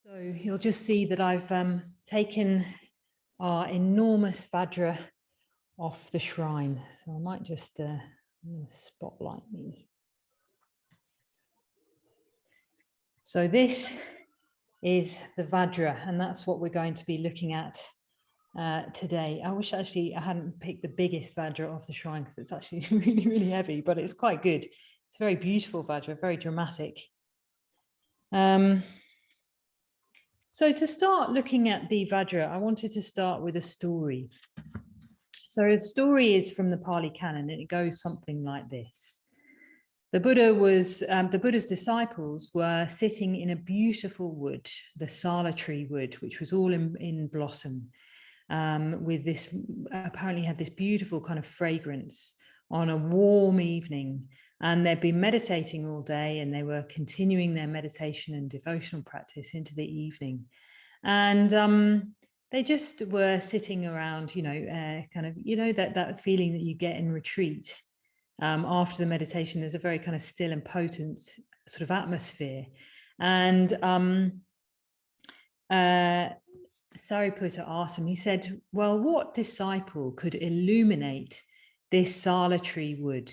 So you'll just see that I've taken our enormous Vajra off the shrine. So I might just spotlight me. So this is the Vajra, and that's what we're going to be looking at today. I wish actually I hadn't picked the biggest Vajra off the shrine because it's actually really, really heavy, but it's quite good. It's a very beautiful Vajra, very dramatic. So to start looking at the Vajra, I wanted to start with a story. So the story is from the Pali Canon, and it goes something like this. The Buddha's disciples were sitting in a beautiful wood, the Sala tree wood, which was all in blossom, with this, apparently had this beautiful kind of fragrance on a warm evening. And they'd been meditating all day, and they were continuing their meditation and devotional practice into the evening. And they just were sitting around, kind of, that feeling that you get in retreat. After the meditation, there's a very kind of still and potent sort of atmosphere. And Sariputta asked him, he said, well, what disciple could illuminate this Sala tree wood?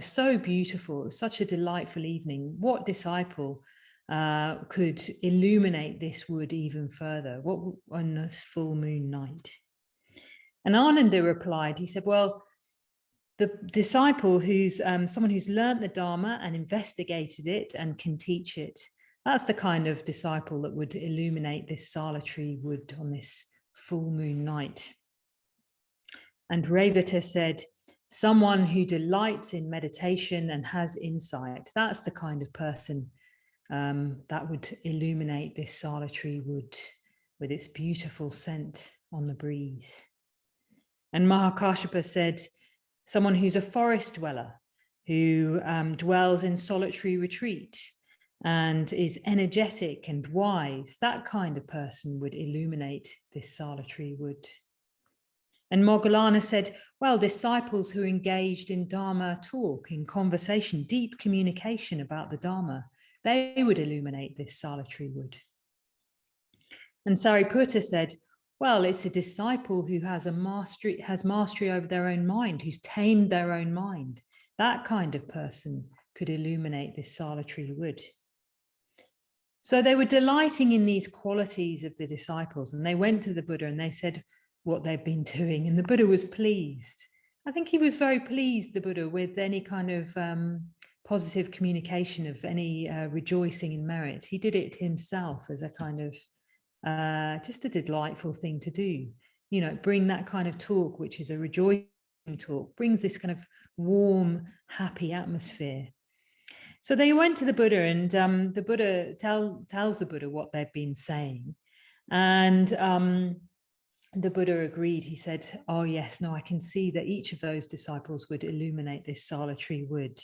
So beautiful, it was such a delightful evening. What disciple could illuminate this wood even further? What on this full moon night? And Ananda replied, he said, well, the disciple who's someone who's learnt the Dharma and investigated it and can teach it, that's the kind of disciple that would illuminate this Sala tree wood on this full moon night. And Vajratara said, someone who delights in meditation and has insight, that's the kind of person that would illuminate this Sala tree wood with its beautiful scent on the breeze. And Mahakashapa said, someone who's a forest dweller, who dwells in solitary retreat and is energetic and wise, that kind of person would illuminate this Sala tree wood. And Moggallana said, well, disciples who engaged in Dharma talk, in conversation, deep communication about the Dharma, they would illuminate this Sala tree wood. And Sariputta said, well, it's a disciple who has mastery over their own mind, who's tamed their own mind. That kind of person could illuminate this Sala tree wood. So they were delighting in these qualities of the disciples, and they went to the Buddha and they said what they've been doing, and the Buddha was pleased. I think he was very pleased, the Buddha, with any kind of positive communication of any rejoicing in merit. He did it himself as a kind of just a delightful thing to do, bring that kind of talk, which is a rejoicing talk, brings this kind of warm, happy atmosphere. So they went to the Buddha, and the Buddha tells the Buddha what they've been saying. And the Buddha agreed. He said, oh yes, no, I can see that each of those disciples would illuminate this Sala tree wood.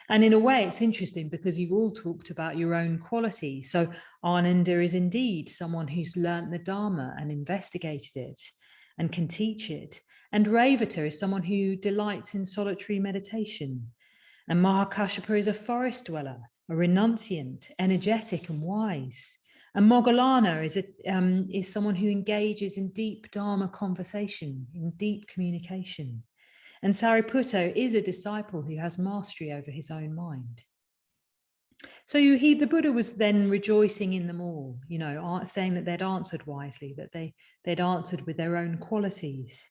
And in a way, it's interesting because you've all talked about your own quality. So Ananda is indeed someone who's learnt the Dharma and investigated it and can teach it. And Vajratara is someone who delights in solitary meditation. And Mahakashapa is a forest dweller, a renunciant, energetic and wise. And Moggallana is someone who engages in deep Dharma conversation, in deep communication. And Sariputta is a disciple who has mastery over his own mind. So the Buddha was then rejoicing in them all, saying that they'd answered wisely, that they'd answered with their own qualities.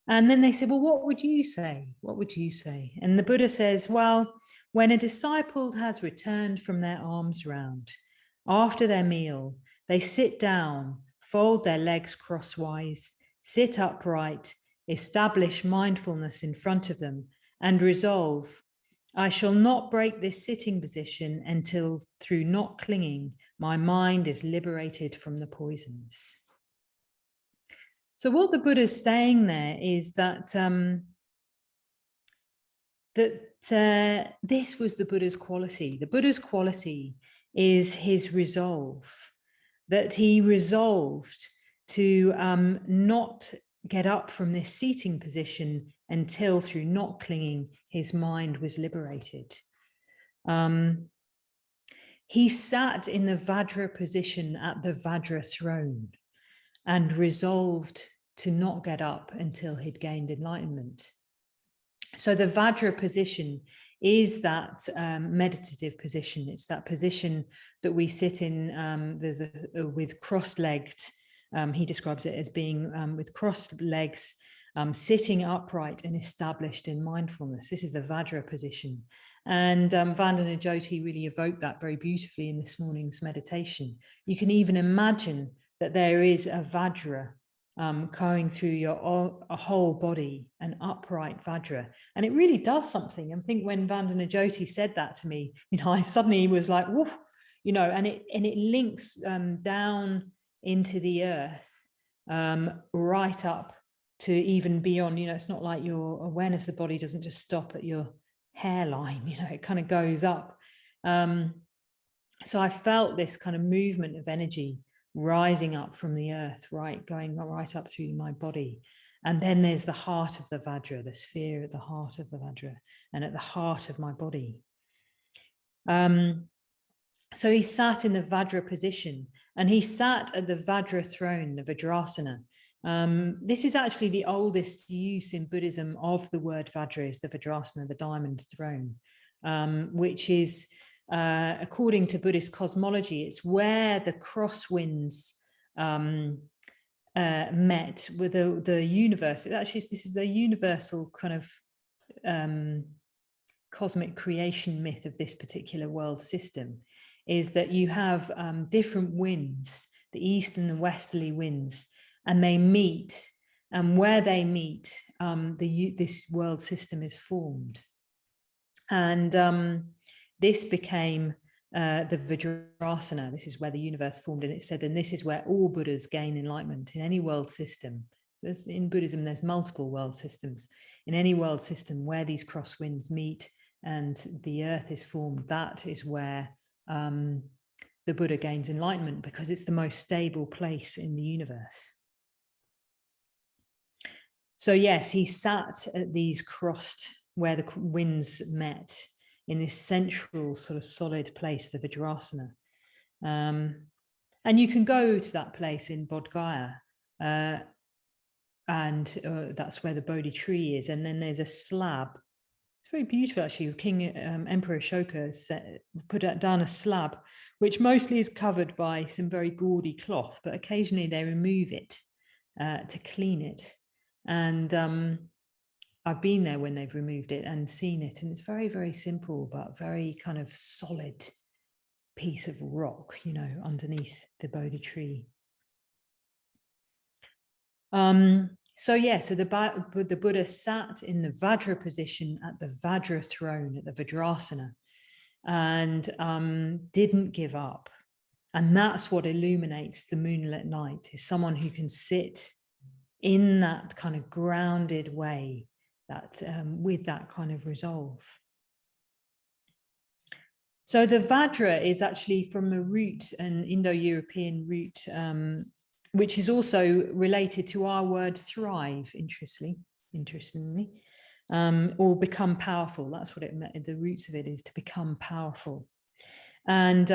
And then they said, well, what would you say? What would you say? And the Buddha says, well, when a disciple has returned from their alms round, after their meal, they sit down, fold their legs crosswise, sit upright, establish mindfulness in front of them, and resolve, I shall not break this sitting position until, through not clinging, my mind is liberated from the poisons. So what the Buddha's saying there is that this was the Buddha's quality. The Buddha's quality is his resolve, that he resolved to not get up from this seating position until, through not clinging, his mind was liberated. he sat in the Vajra position at the Vajra throne and resolved to not get up until he'd gained enlightenment. So the Vajra position is that meditative position. It's that position that we sit in with cross-legged. He describes it as being with crossed legs, sitting upright and established in mindfulness. This is the Vajra position. And Vandana Jyoti really evoked that very beautifully in this morning's meditation. You can even imagine that there is a Vajra going through your whole body, an upright Vajra. And it really does something. I think when Vandana Jyoti said that to me, I suddenly was like, woof, and it links down into the earth, right up to even beyond, it's not like your awareness of the body doesn't just stop at your hairline, it kind of goes up. So I felt this kind of movement of energy rising up from the earth, going right up through my body. And then there's the heart of the Vajra, the sphere at the heart of the Vajra and at the heart of my body. So he sat in the Vajra position, and he sat at the Vajra throne, the Vajrasana. This is actually the oldest use in Buddhism of the word Vajra, is the Vajrasana, the diamond throne, which is, according to Buddhist cosmology, it's where the crosswinds met with the universe. This is a universal kind of cosmic creation myth of this particular world system, is that you have different winds, the east and the westerly winds, and they meet, and where they meet, this world system is formed. And this became the Vajrasana. This is where the universe formed, and it said, and this is where all Buddhas gain enlightenment in any world system. In Buddhism, there's multiple world systems. In any world system where these crosswinds meet and the earth is formed, that is where the Buddha gains enlightenment, because it's the most stable place in the universe. So yes, he sat at these crossed, where the winds met, in this central sort of solid place, the Vajrasana. And you can go to that place in Bodh Gaya, and that's where the Bodhi tree is. And then there's a slab. It's very beautiful, actually. Emperor Ashoka put down a slab, which mostly is covered by some very gaudy cloth, but occasionally they remove it to clean it. And I've been there when they've removed it and seen it, and it's very, very simple, but very kind of solid piece of rock, underneath the Bodhi tree. So the Buddha sat in the Vajra position at the Vajra throne, at the Vajrasana, and didn't give up. And that's what illuminates the moonlit night, is someone who can sit in that kind of grounded way, that with that kind of resolve. So the Vajra is actually from a root, an Indo-European root, which is also related to our word thrive, interestingly, or become powerful. That's what it meant. The roots of it is to become powerful. And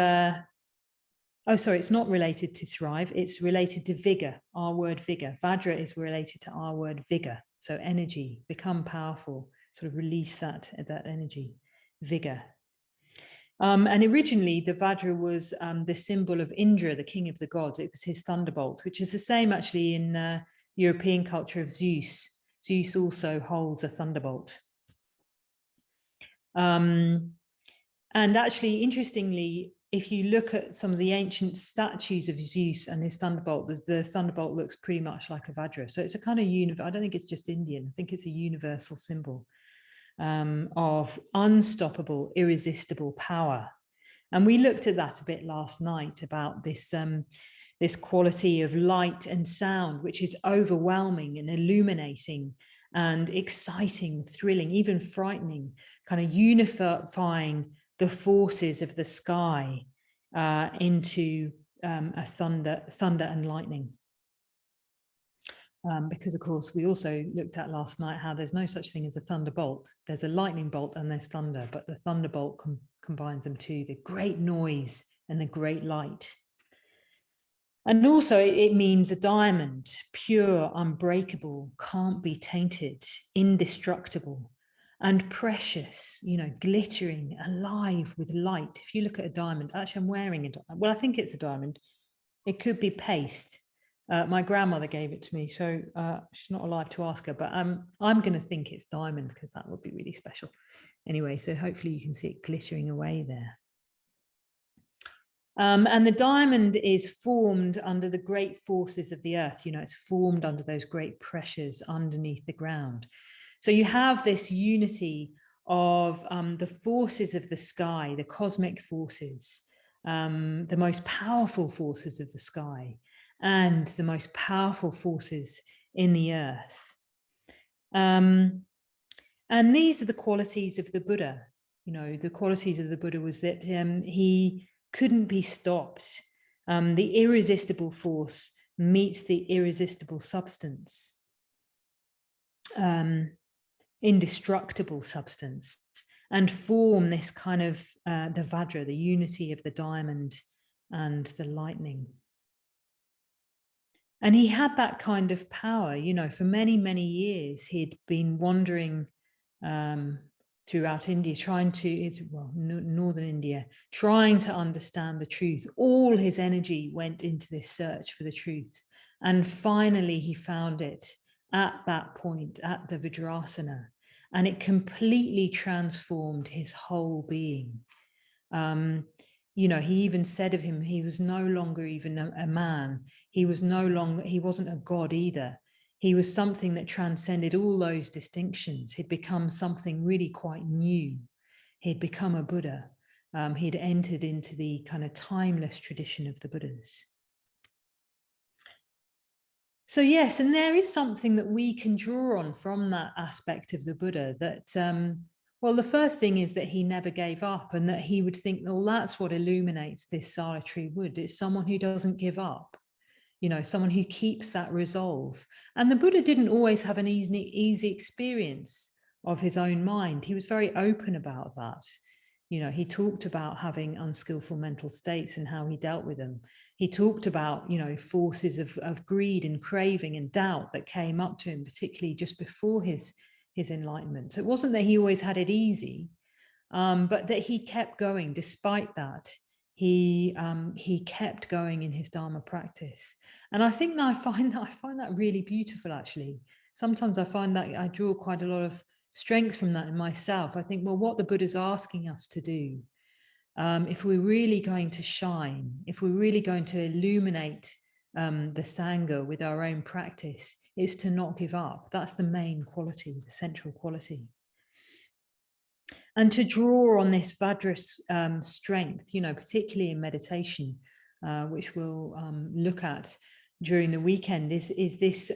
it's not related to thrive. It's related to vigor, our word vigor. Vajra is related to our word vigor. So energy, become powerful, sort of release that energy, vigor. And originally, the Vajra was the symbol of Indra, the king of the gods. It was his thunderbolt, which is the same actually in European culture of Zeus. Zeus also holds a thunderbolt. And actually, interestingly, if you look at some of the ancient statues of Zeus and his thunderbolt, the thunderbolt looks pretty much like a Vajra. So it's a kind of I don't think it's just Indian. I think it's a universal symbol of unstoppable, irresistible power. And we looked at that a bit last night, about this this quality of light and sound, which is overwhelming and illuminating and exciting, thrilling, even frightening, kind of unifying the forces of the sky into a thunder and lightning. Because, of course, we also looked at last night how there's no such thing as a thunderbolt. There's a lightning bolt and there's thunder, but the thunderbolt can combines them too, the great noise and the great light. And also it means a diamond, pure, unbreakable, can't be tainted, indestructible, and precious, you know, glittering, alive with light. If you look at a diamond, actually I'm wearing a diamond. Well, I think it's a diamond. It could be paste. My grandmother gave it to me, so she's not alive to ask her, but I'm going to think it's diamond because that would be really special. Anyway, so hopefully you can see it glittering away there. And the diamond is formed under the great forces of the earth. You know, it's formed under those great pressures underneath the ground. So you have this unity of the forces of the sky, the cosmic forces, the most powerful forces of the sky, and the most powerful forces in the earth. And these are the qualities of the Buddha. You know, the qualities of the Buddha was that he couldn't be stopped. The irresistible force meets the irresistible substance, indestructible substance, and form this kind of the Vajra, the unity of the diamond and the lightning. And he had that kind of power, you know, for many, many years. He'd been wandering throughout India, northern India, trying to understand the truth. All his energy went into this search for the truth. And finally, he found it at that point, at the Vajrasana, and it completely transformed his whole being. You know, he even said of him, he was no longer even a man. He wasn't a god either. He was something that transcended all those distinctions. He'd become something really quite new. He'd become a Buddha. He'd entered into the kind of timeless tradition of the Buddhas. So yes, and there is something that we can draw on from that aspect of the Buddha that, well, the first thing is that he never gave up, and that he would think, well, that's what illuminates this solitary wood. It's someone who doesn't give up, you know, someone who keeps that resolve. And the Buddha didn't always have an easy experience of his own mind. He was very open about that. You know, he talked about having unskillful mental states and how he dealt with them. He talked about, you know, forces of greed and craving and doubt that came up to him, particularly just before his enlightenment. So it wasn't that he always had it easy, but that he kept going despite that. He kept going in his Dharma practice. And I think that I find that really beautiful, actually. Sometimes I find that I draw quite a lot of strength from that in myself. I think, well, what the Buddha's asking us to do, if we're really going to shine, if we're really going to illuminate the Sangha with our own practice, is to not give up. That's the main quality, the central quality. And to draw on this Vajra strength, you know, particularly in meditation, which we'll look at during the weekend, is this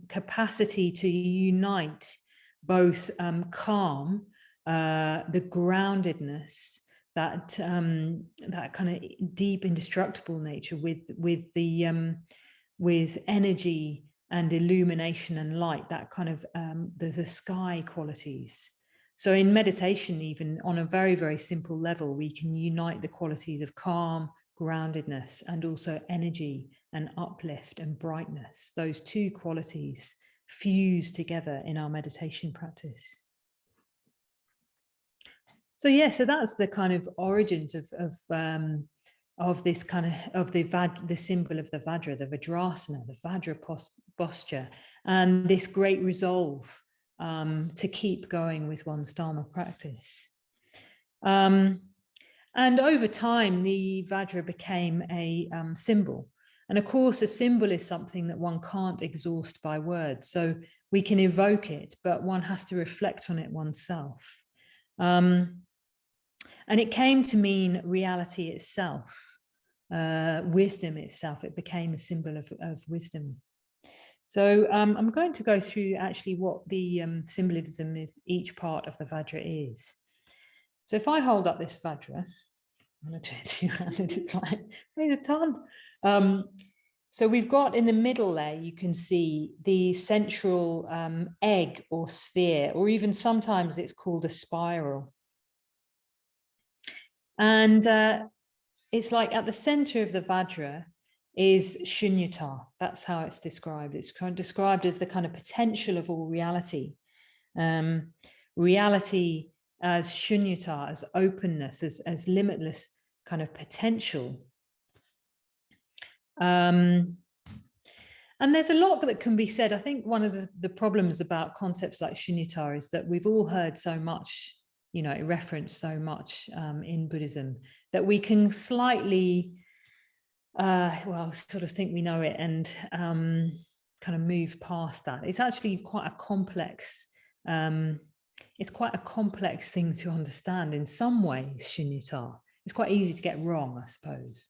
capacity to unite both calm, the groundedness, that kind of deep, indestructible nature with energy and illumination and light, that kind of the sky qualities. So in meditation, even on a very, very simple level, we can unite the qualities of calm, groundedness, and also energy and uplift and brightness. Those two qualities fuse together in our meditation practice. So yeah, so that's the kind of origins of this kind of the symbol of the Vajra, the Vajrasana, the Vajra posture, and this great resolve to keep going with one's Dharma practice. And over time, the Vajra became a symbol. And of course, a symbol is something that one can't exhaust by words. So we can evoke it, but one has to reflect on it oneself. And it came to mean reality itself, wisdom itself. It became a symbol of wisdom. So I'm going to go through actually what the symbolism of each part of the Vajra is. So if I hold up this Vajra, I'm going to turn it around, and it's like, there's a ton. So we've got in the middle there, you can see the central egg or sphere, or even sometimes it's called a spiral. And it's like at the center of the Vajra is shunyata. That's how it's described. It's kind of described as the kind of potential of all reality. Reality as shunyata, as openness, as limitless kind of potential. And there's a lot that can be said. I think one of the problems about concepts like shunyata is that we've all heard so much, you know, referenced so much in Buddhism that we can slightly, well, sort of think we know it and kind of move past that. It's actually quite a complex, it's quite a complex thing to understand in some ways, shunyata. It's quite easy to get wrong, I suppose.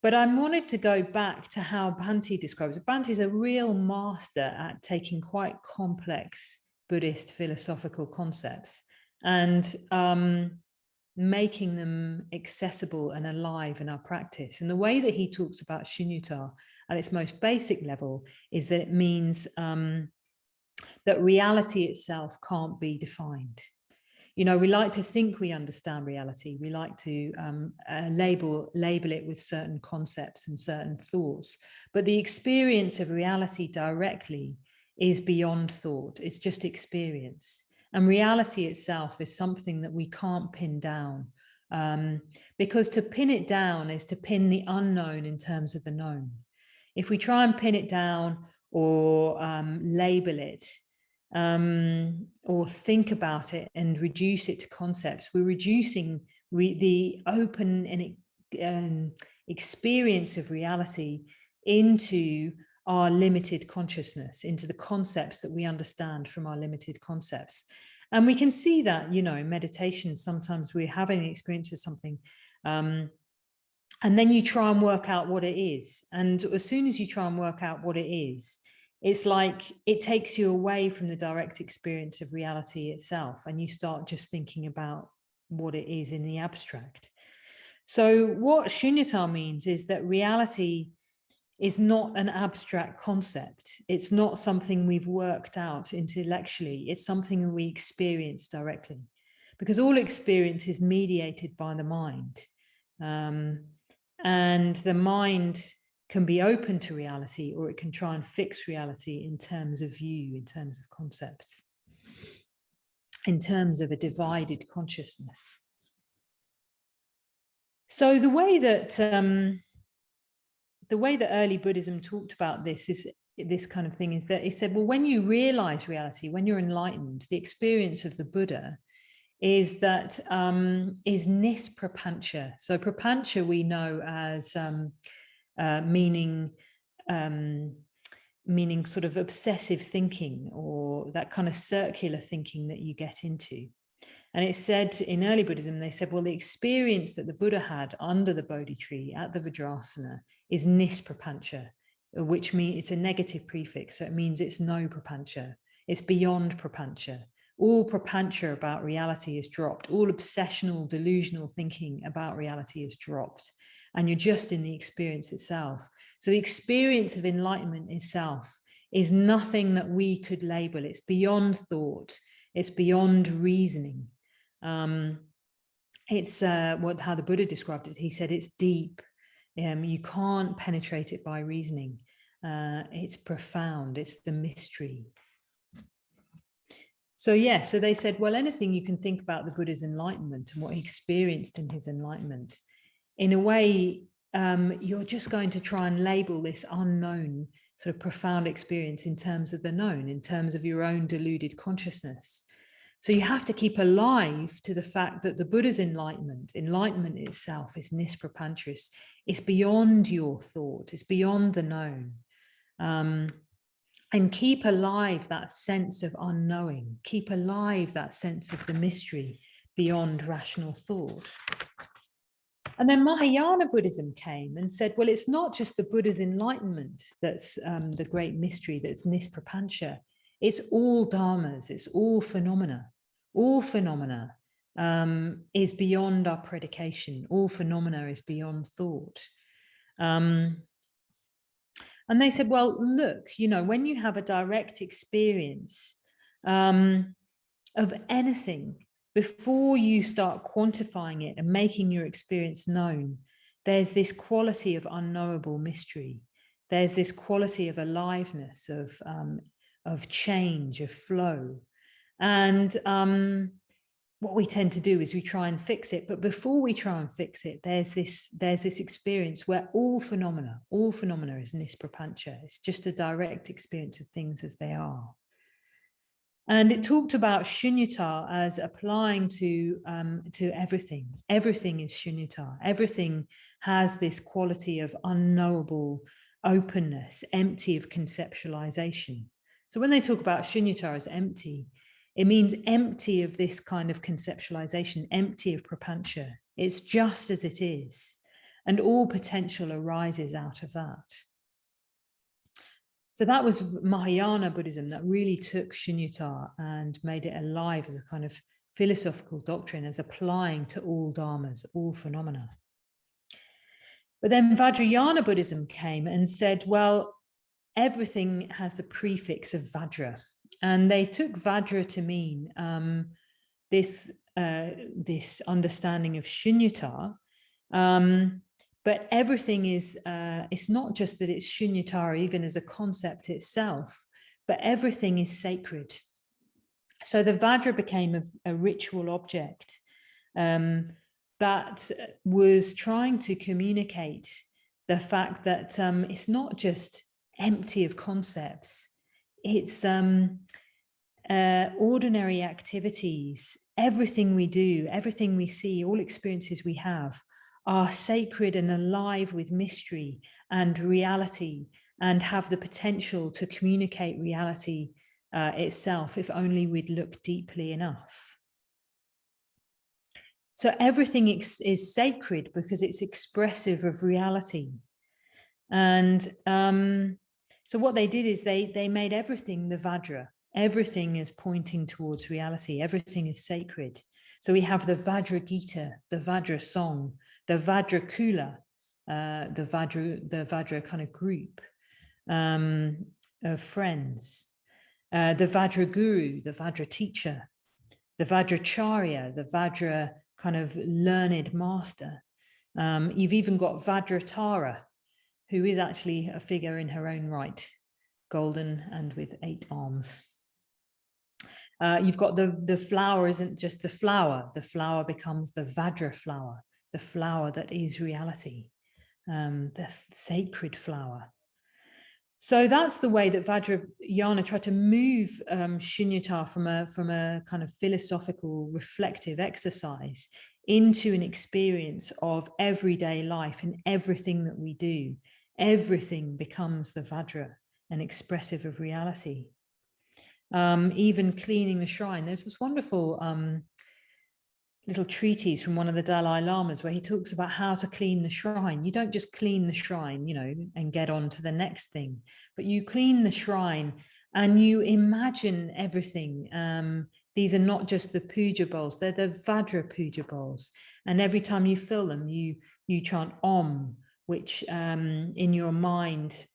But I wanted to go back to how Bhante describes it. Bhante is a real master at taking quite complex Buddhist philosophical concepts and making them accessible and alive in our practice. And the way that he talks about shunyata at its most basic level is that it means that reality itself can't be defined. You know, we like to think we understand reality. We like to label it with certain concepts and certain thoughts. But the experience of reality directly is beyond thought. It's just experience. And reality itself is something that we can't pin down. Because to pin it down is to pin the unknown in terms of the known. If we try and pin it down or label it, or think about it and reduce it to concepts, we're reducing the open and experience of reality into our limited consciousness, into the concepts that we understand from our limited concepts. And we can see that, you know, in meditation, sometimes we're having an experience of something, and then you try and work out what it is. And as soon as you try and work out what it is, it's like it takes you away from the direct experience of reality itself, and you start just thinking about what it is in the abstract. So what shunyata means is that reality is not an abstract concept. It's not something we've worked out intellectually. It's something we experience directly, because all experience is mediated by the mind. And the mind can be open to reality, or it can try and fix reality in terms of view, in terms of concepts, in terms of a divided consciousness. So the way that early Buddhism talked about this kind of thing is that it said, well, when you realize reality, when you're enlightened, the experience of the Buddha is that is nisprapancha. So prapancha we know as meaning sort of obsessive thinking, or that kind of circular thinking that you get into. And it said in early Buddhism, they said, well, the experience that the Buddha had under the Bodhi tree at the Vajrasana is nisprapancha, which means it's a negative prefix. So it means it's no prapancha. It's beyond prapancha. All prapancha about reality is dropped. All obsessional, delusional thinking about reality is dropped. And you're just in the experience itself. So the experience of enlightenment itself is nothing that we could label. It's beyond thought. It's beyond reasoning. It's how the Buddha described it. He said it's deep. You can't penetrate it by reasoning. It's profound. It's the mystery. So yeah, so they said, well, anything you can think about the Buddha's enlightenment and what he experienced in his enlightenment, in a way, you're just going to try and label this unknown sort of profound experience in terms of the known, in terms of your own deluded consciousness. So you have to keep alive to the fact that the Buddha's enlightenment itself is nisprapanchis. It's beyond your thought. It's beyond the known. And keep alive that sense of unknowing. Keep alive that sense of the mystery beyond rational thought. And then Mahayana Buddhism came and said, well, it's not just the Buddha's enlightenment that's the great mystery, that's nisprapancha. It's all dharmas, it's all phenomena. All phenomena is beyond our predication. All phenomena is beyond thought. And they said, well, look, you know, when you have a direct experience of anything before you start quantifying it and making your experience known, there's this quality of unknowable mystery. There's this quality of aliveness, of change, of flow. And what we tend to do is we try and fix it. But before we try and fix it, there's this experience where all phenomena is nisprapancha. It's just a direct experience of things as they are. And it talked about shunyata as applying to everything. Everything is shunyata. Everything has this quality of unknowable openness, empty of conceptualization. So when they talk about shunyata as empty, it means empty of this kind of conceptualization, empty of prapancha. It's just as it is. And all potential arises out of that. So that was Mahayana Buddhism that really took shunyata and made it alive as a kind of philosophical doctrine, as applying to all dharmas, all phenomena. But then Vajrayana Buddhism came and said, well, everything has the prefix of Vajra. And they took Vajra to mean this understanding of shunyata. But everything is, it's not just that it's shunyata even as a concept itself, but everything is sacred. So the Vajra became a ritual object that was trying to communicate the fact that it's not just empty of concepts, it's ordinary activities, everything we do, everything we see, all experiences we have are sacred and alive with mystery and reality, and have the potential to communicate reality itself if only we'd look deeply enough. So everything is sacred because it's expressive of reality. And so what they did is they made everything the Vajra. Everything is pointing towards reality. Everything is sacred. So we have the Vajra Gita, the Vajra song, the Vajra Kula, the Vajra kind of group of friends, the Vajra Guru, the Vajra teacher, the Vajracharya, the Vajra kind of learned master. You've even got Vajratara, who is actually a figure in her own right, golden and with 8 arms. You've got the flower isn't just the flower becomes the Vajra flower, the flower that is reality, the sacred flower. So that's the way that Vajrayana tried to move shunyata from a kind of philosophical reflective exercise into an experience of everyday life, and everything that we do, everything becomes the Vajra, an expressive of reality. Even cleaning the shrine. There's this wonderful little treatise from one of the Dalai Lamas where he talks about how to clean the shrine. You don't just clean the shrine, and get on to the next thing, but you clean the shrine and you imagine everything. These are not just the puja bowls, they're the Vajra puja bowls. And every time you fill them, you chant Om, which in your mind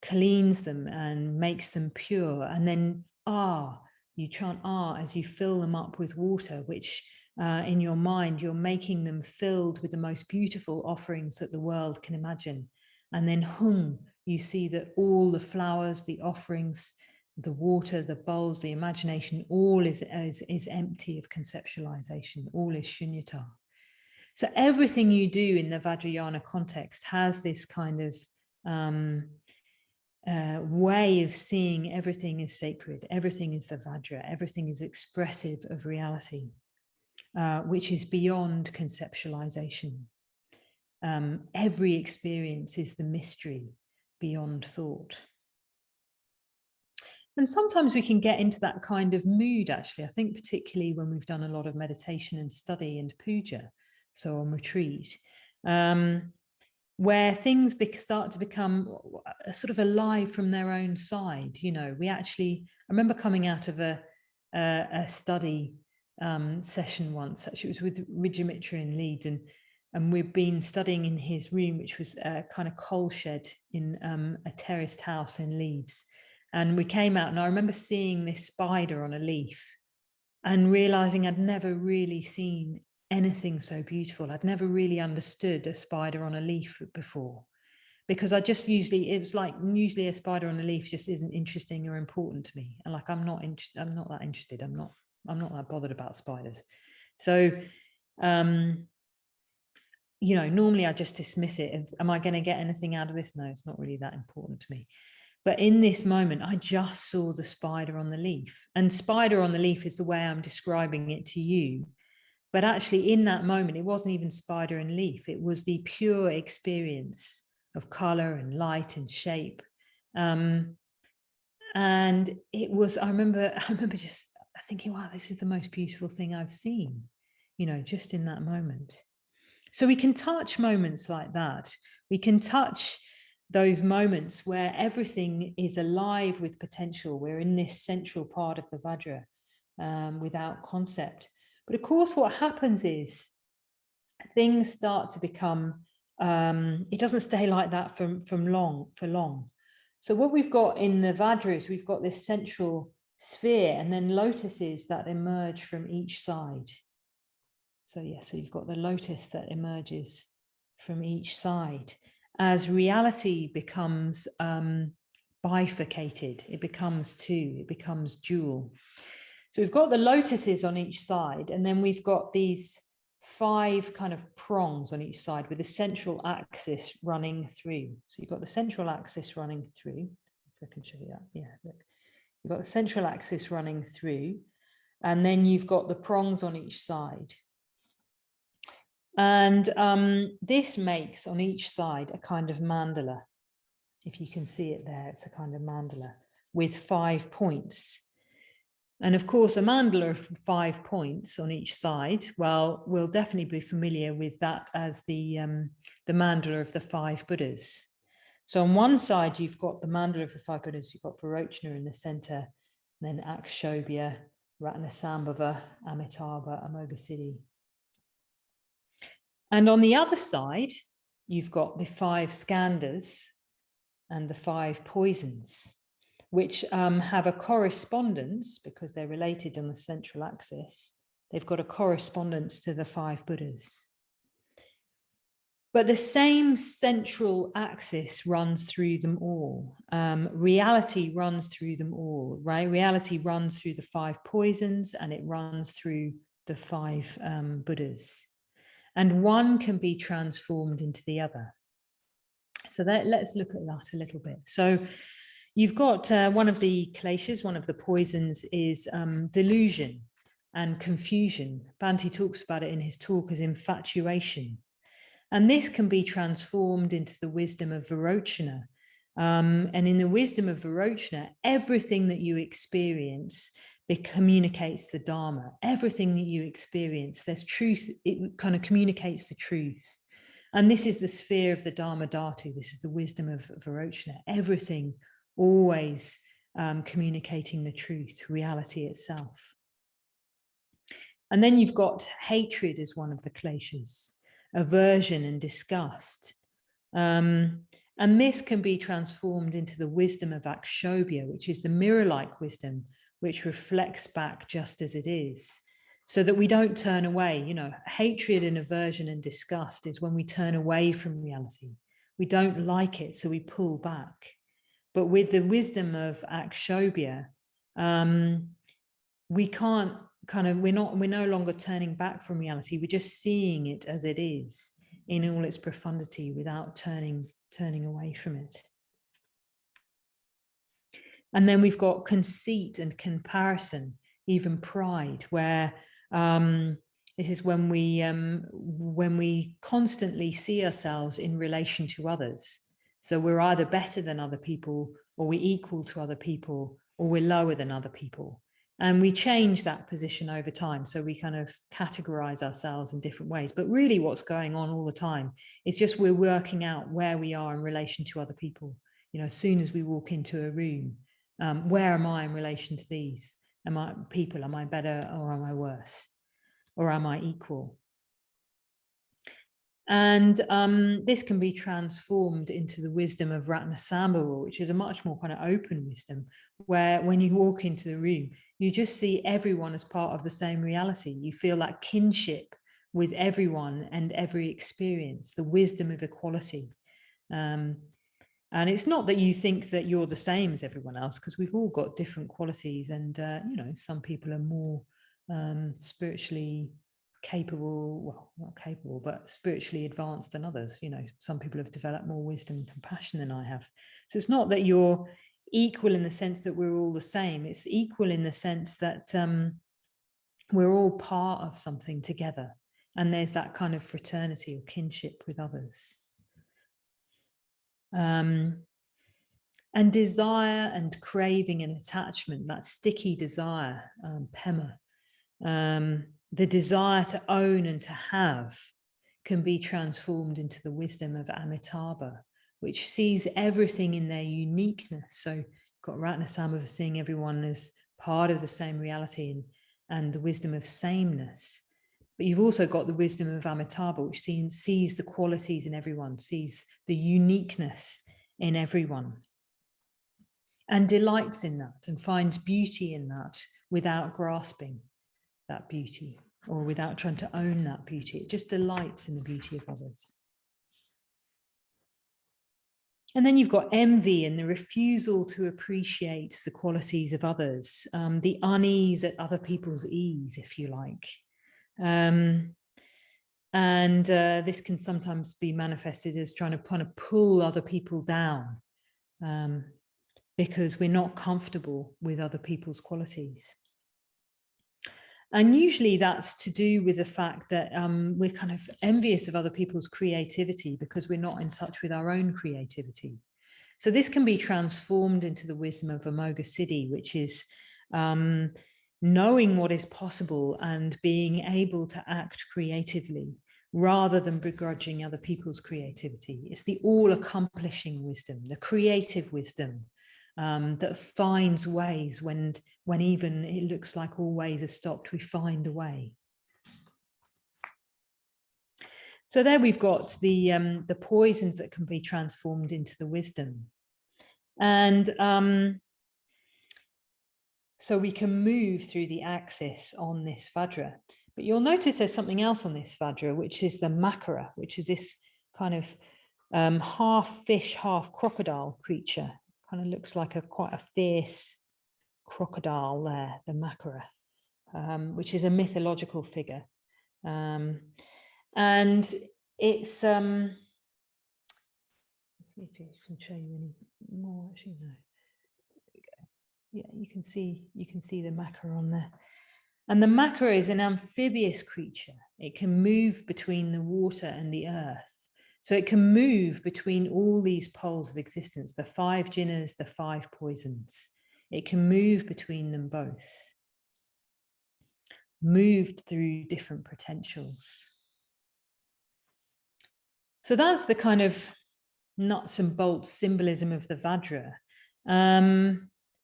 cleans them and makes them pure. And then you chant as you fill them up with water, which in your mind, you're making them filled with the most beautiful offerings that the world can imagine. And then Hung, you see that all the flowers, the offerings, the water, the bowls, the imagination, all is empty of conceptualization, all is shunyata. So everything you do in the Vajrayana context has this kind of way of seeing everything is sacred, everything is the Vajra, everything is expressive of reality, which is beyond conceptualization. Every experience is the mystery beyond thought. And sometimes we can get into that kind of mood, actually. I think particularly when we've done a lot of meditation and study and puja, so on retreat, where things start to become sort of alive from their own side. I remember coming out of a study session once. Actually, it was with Rijamitra in Leeds, and we'd been studying in his room, which was a kind of coal shed in a terraced house in Leeds. And we came out, and I remember seeing this spider on a leaf. and realizing I'd never really seen anything so beautiful. I'd never really understood a spider on a leaf before, because I just usually, it was like usually a spider on a leaf just isn't interesting or important to me. And like, I'm not that interested. I'm not that bothered about spiders. So, you know, normally I just dismiss it. Am I going to get anything out of this? No, it's not really that important to me. But in this moment, I just saw the spider on the leaf. And spider on the leaf is the way I'm describing it to you. But actually, in that moment, it wasn't even spider and leaf. It was the pure experience of color and light and shape. And it was, I remember just thinking, wow, this is the most beautiful thing I've seen, you know, just in that moment. So we can touch moments like that. We can touch those moments where everything is alive with potential. We're in this central part of the Vajra without concept. But of course, what happens is things start to become, it doesn't stay like that for long. So what we've got in the Vajra is we've got this central sphere and then lotuses that emerge from each side. So yeah, so you've got the lotus that emerges from each side. As reality becomes bifurcated, it becomes two, it becomes dual. So we've got the lotuses on each side, and then we've got these 5 kind of prongs on each side with a central axis running through. So you've got the central axis running through. If I can show you that, yeah, look. You've got the central axis running through, and then you've got the prongs on each side. And this makes on each side a kind of mandala. If you can see it there, it's a kind of mandala with 5 points. And of course, a mandala of 5 points on each side, well, we'll definitely be familiar with that as the mandala of the 5 Buddhas. So on one side, you've got the mandala of the 5 Buddhas, you've got Vajratara in the center, then Akshobhya, Ratnasambhava, Amitabha, Amoghasiddhi. And on the other side, you've got the 5 skandhas and the 5 poisons, which have a correspondence, because they're related on the central axis. They've got a correspondence to the 5 Buddhas. But the same central axis runs through them all. Reality runs through them all, right? Reality runs through the 5 poisons, and it runs through the 5 Buddhas. And one can be transformed into the other. So let's look at that a little bit. So you've got one of the kleshas, one of the poisons is delusion and confusion. Bhante talks about it in his talk as infatuation. And this can be transformed into the wisdom of Vajratara. And in the wisdom of Vajratara, everything that you experience, it communicates the Dharma. Everything that you experience, there's truth, it kind of communicates the truth. And this is the sphere of the Dharma Dhatu. This is the wisdom of Vajratara. Everything always communicating the truth, reality itself. And then you've got hatred as one of the kleshas, aversion and disgust. And this can be transformed into the wisdom of Akshobhya, which is the mirror-like wisdom, which reflects back just as it is, so that we don't turn away. You know, hatred and aversion and disgust is when we turn away from reality. We don't like it, so we pull back. But with the wisdom of Akshobhya, we can't we're no longer turning back from reality. We're just seeing it as it is in all its profundity without turning away from it. And then we've got conceit and comparison, even pride, where this is when we constantly see ourselves in relation to others. So we're either better than other people, or we're equal to other people, or we're lower than other people. And we change that position over time. So we kind of categorize ourselves in different ways. But really what's going on all the time is just we're working out where we are in relation to other people. You know, as soon as we walk into a room, where am I in relation to these? Am I better or am I worse? Or am I equal? And this can be transformed into the wisdom of Ratnasambhava, which is a much more kind of open wisdom, where when you walk into the room, you just see everyone as part of the same reality. You feel that kinship with everyone and every experience, the wisdom of equality. And it's not that you think that you're the same as everyone else, because we've all got different qualities, and you know, some people are more spiritually capable, well, not capable, but spiritually advanced than others. You know, some people have developed more wisdom and compassion than I have. So it's not that you're equal in the sense that we're all the same. It's equal in the sense that we're all part of something together, and there's that kind of fraternity or kinship with others. And desire and craving and attachment, that sticky desire, pema, the desire to own and to have, can be transformed into the wisdom of Amitabha, which sees everything in their uniqueness. So you've got Ratnasambhava seeing everyone as part of the same reality, and the wisdom of sameness. But you've also got the wisdom of Amitabha, which sees the qualities in everyone, sees the uniqueness in everyone, and delights in that and finds beauty in that without grasping that beauty or without trying to own that beauty. It just delights in the beauty of others. And then you've got envy and the refusal to appreciate the qualities of others, the unease at other people's ease, if you like. This can sometimes be manifested as trying to kind of pull other people down, because we're not comfortable with other people's qualities. And usually that's to do with the fact that we're kind of envious of other people's creativity because we're not in touch with our own creativity. So this can be transformed into the wisdom of Amoga Siddhi, which is knowing what is possible and being able to act creatively rather than begrudging other people's creativity. It's the all-accomplishing wisdom, the creative wisdom, that finds ways when even it looks like all ways are stopped, we find a way. So there we've got the poisons that can be transformed into the wisdom. And so we can move through the axis on this Vajra. But you'll notice there's something else on this Vajra, which is the Makara, which is this kind of half fish, half crocodile creature. Kind of looks like quite a fierce crocodile there, the Makara, which is a mythological figure. And it's, let's see if I can show you any more. Actually, no. There we go. Yeah, you can see the Makara on there. And the Makara is an amphibious creature. It can move between the water and the earth. So it can move between all these poles of existence, the 5 jhinas, the 5 poisons. It can move between them both, moved through different potentials. So that's the kind of nuts and bolts symbolism of the Vajra.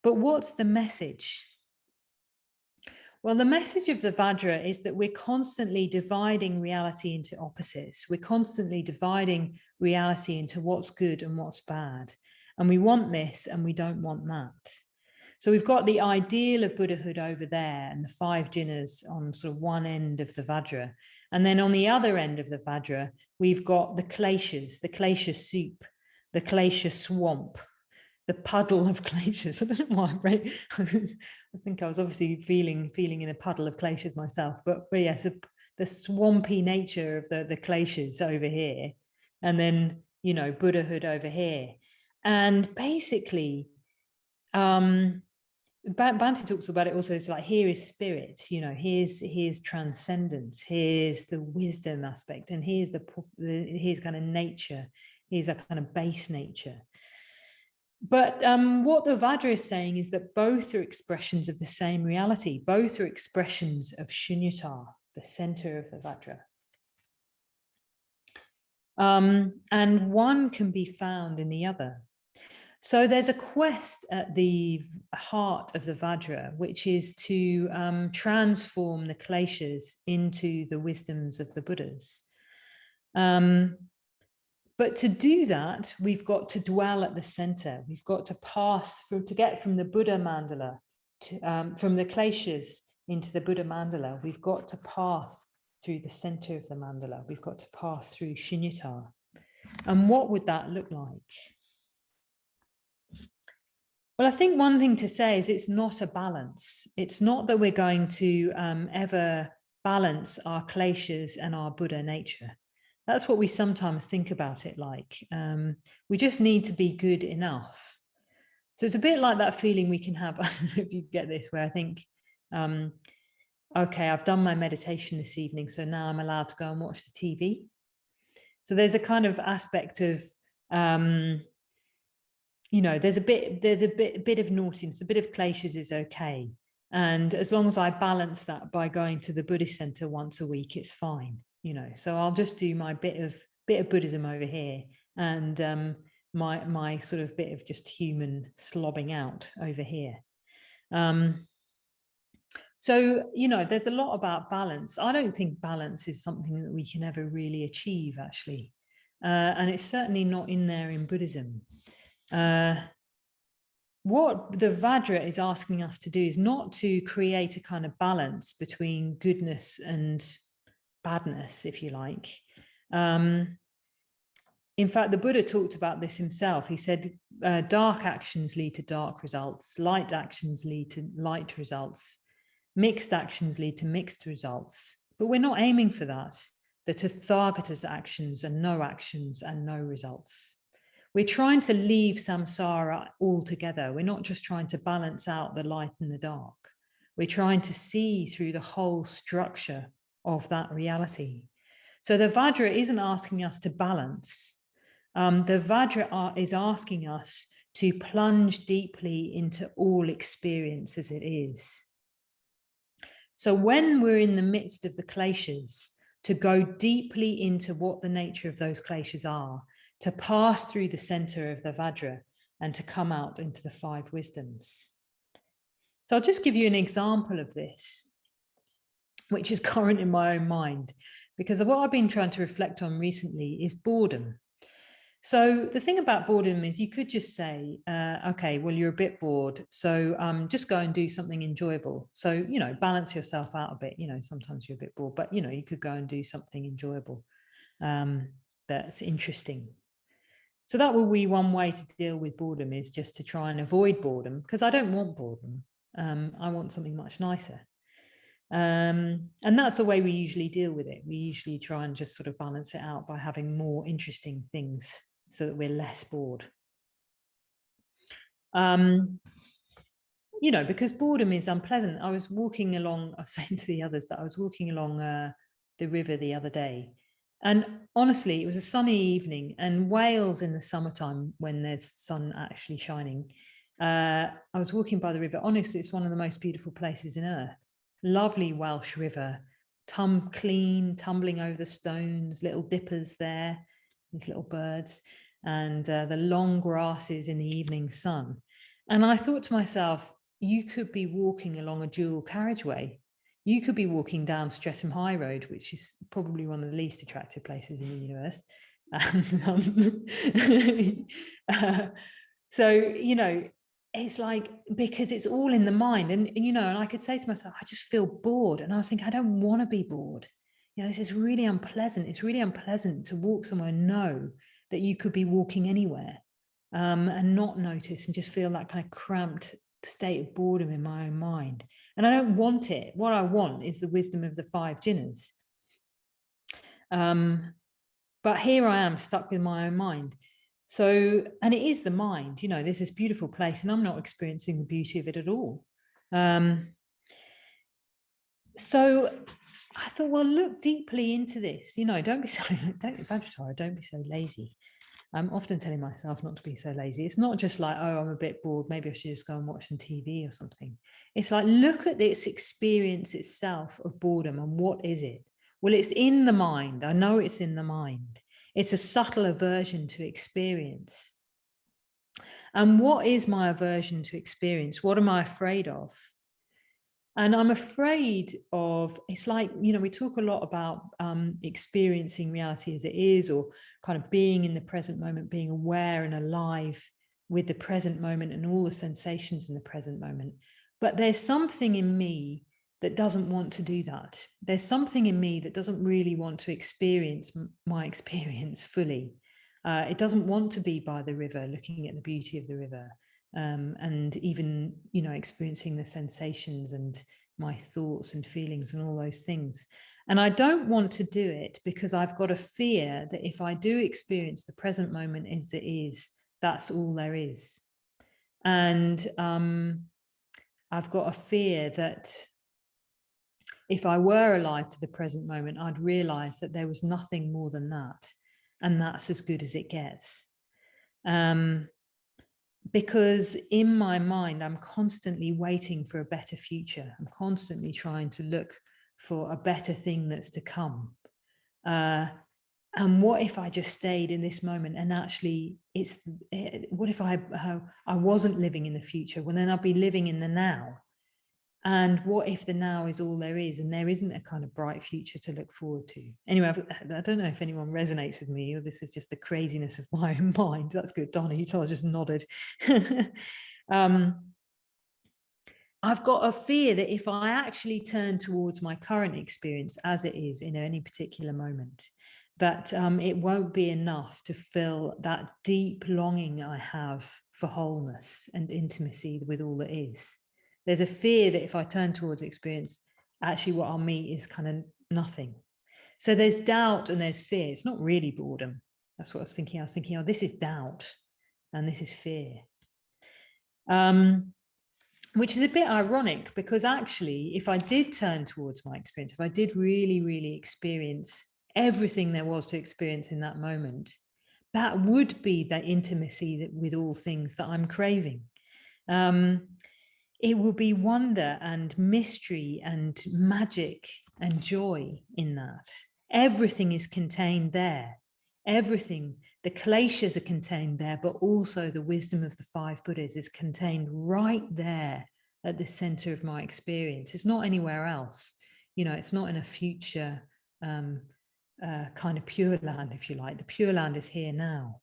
But what's the message? Well, the message of the Vajra is that we're constantly dividing reality into opposites. We're constantly dividing reality into what's good and what's bad. And we want this and we don't want that. So we've got the ideal of Buddhahood over there and the 5 jhinas on sort of one end of the Vajra. And then on the other end of the Vajra, we've got the kleshas soup, the klesha swamp, the puddle of kleshas. I don't know why, right? I think I was obviously feeling in a puddle of kleshas myself, but yes, the swampy nature of the kleshas over here, and then, you know, Buddhahood over here. And basically, Bhante talks about it also. It's like, here is spirit, you know, here's transcendence, here's the wisdom aspect, and here's kind of nature, here's a kind of base nature. But what the Vajra is saying is that both are expressions of the same reality. Both are expressions of Shunyata, the center of the Vajra. And one can be found in the other. So there's a quest at the heart of the Vajra, which is to transform the kleshas into the wisdoms of the Buddhas. But to do that, we've got to dwell at the center. We've got to pass through, to get from the Buddha mandala, from the kleshas into the Buddha mandala, we've got to pass through the center of the mandala. We've got to pass through Shunyata. And what would that look like? Well, I think one thing to say is it's not a balance. It's not that we're going to ever balance our kleshas and our Buddha nature. That's what we sometimes think about it like. We just need to be good enough. So it's a bit like that feeling we can have, I don't know if you get this, where I think, okay, I've done my meditation this evening, so now I'm allowed to go and watch the TV. So there's a kind of aspect of, you know, there's a bit of naughtiness, a bit of kleshas is okay. And as long as I balance that by going to the Buddhist center once a week, it's fine, you know. So I'll just do my bit of Buddhism over here, and my sort of bit of just human slobbing out over here. So, you know, there's a lot about balance. I don't think balance is something that we can ever really achieve, actually. And it's certainly not in there in Buddhism. What the Vajra is asking us to do is not to create a kind of balance between goodness and badness, if you like. In fact, the Buddha talked about this himself. He said, dark actions lead to dark results, light actions lead to light results, mixed actions lead to mixed results. But we're not aiming for that. The Tathagata's actions are no actions and no results. We're trying to leave samsara altogether. We're not just trying to balance out the light and the dark. We're trying to see through the whole structure of that reality. So the Vajra isn't asking us to balance. The Vajra is asking us to plunge deeply into all experience as it is. So when we're in the midst of the kleshas, to go deeply into what the nature of those kleshas are, to pass through the center of the Vajra and to come out into the 5 wisdoms. So I'll just give you an example of this, which is current in my own mind, because what I've been trying to reflect on recently is boredom. So the thing about boredom is you could just say, okay, well, you're a bit bored, so just go and do something enjoyable. So, you know, balance yourself out a bit. You know, sometimes you're a bit bored, but, you know, you could go and do something enjoyable that's interesting. So that will be one way to deal with boredom, is just to try and avoid boredom, because I don't want boredom. I want something much nicer. And that's the way we usually deal with it. We usually try and just sort of balance it out by having more interesting things so that we're less bored. You know, because boredom is unpleasant. I was walking along, I was saying to the others that I was walking along the river the other day. And honestly, it was a sunny evening, and Wales in the summertime, when there's sun actually shining, I was walking by the river. Honestly, it's one of the most beautiful places in earth. Lovely Welsh river, clean, tumbling over the stones, little dippers there, these little birds, and the long grasses in the evening sun. And I thought to myself, you could be walking along a dual carriageway. You could be walking down Streatham High Road, which is probably one of the least attractive places in the universe. And, so, you know, it's like, because it's all in the mind. And, you know, and I could say to myself, I just feel bored. And I was thinking, I don't want to be bored. You know, this is really unpleasant. It's really unpleasant to walk somewhere and know that you could be walking anywhere and not notice and just feel that kind of cramped state of boredom in my own mind. And I don't want it. What I want is the wisdom of the 5 jhanas. But here I am stuck with my own mind. So, and it is the mind, you know, there's this beautiful place and I'm not experiencing the beauty of it at all. So I thought, well, look deeply into this, you know, Vajratara, don't be so lazy. I'm often telling myself not to be so lazy. It's not just like, oh, I'm a bit bored, maybe I should just go and watch some TV or something. It's like, look at this experience itself of boredom, and what is it? Well, it's in the mind. I know it's in the mind. It's a subtle aversion to experience. And what is my aversion to experience? What am I afraid of? And I'm afraid of, it's like, you know, we talk a lot about experiencing reality as it is, or kind of being in the present moment, being aware and alive with the present moment and all the sensations in the present moment. But there's something in me that doesn't want to do that. There's something in me that doesn't really want to experience my experience fully. It doesn't want to be by the river, looking at the beauty of the river. And even, you know, experiencing the sensations and my thoughts and feelings and all those things. And I don't want to do it because I've got a fear that if I do experience the present moment as it is, that's all there is. And I've got a fear that if I were alive to the present moment, I'd realize that there was nothing more than that. And that's as good as it gets. Because in my mind, I'm constantly waiting for a better future. I'm constantly trying to look for a better thing that's to come. And what if I just stayed in this moment and actually what if I wasn't living in the future? Well, then I'd be living in the now. And what if the now is all there is and there isn't a kind of bright future to look forward to? Anyway, I don't know if anyone resonates with me, or this is just the craziness of my own mind. That's good, Donna, you just nodded. I've got a fear that if I actually turn towards my current experience as it is in any particular moment, that it won't be enough to fill that deep longing I have for wholeness and intimacy with all that is. There's a fear that if I turn towards experience, actually what I'll meet is kind of nothing. So there's doubt and there's fear. It's not really boredom. That's what I was thinking. I was thinking, oh, this is doubt and this is fear. Which is a bit ironic, because actually, if I did turn towards my experience, if I did really, really experience everything there was to experience in that moment, that would be that intimacy with all things that I'm craving. It will be wonder and mystery and magic and joy in that. Everything is contained there. Everything, the kleshas are contained there, but also the wisdom of the 5 Buddhas is contained right there at the center of my experience. It's not anywhere else. You know, it's not in a future kind of pure land, if you like. The pure land is here now.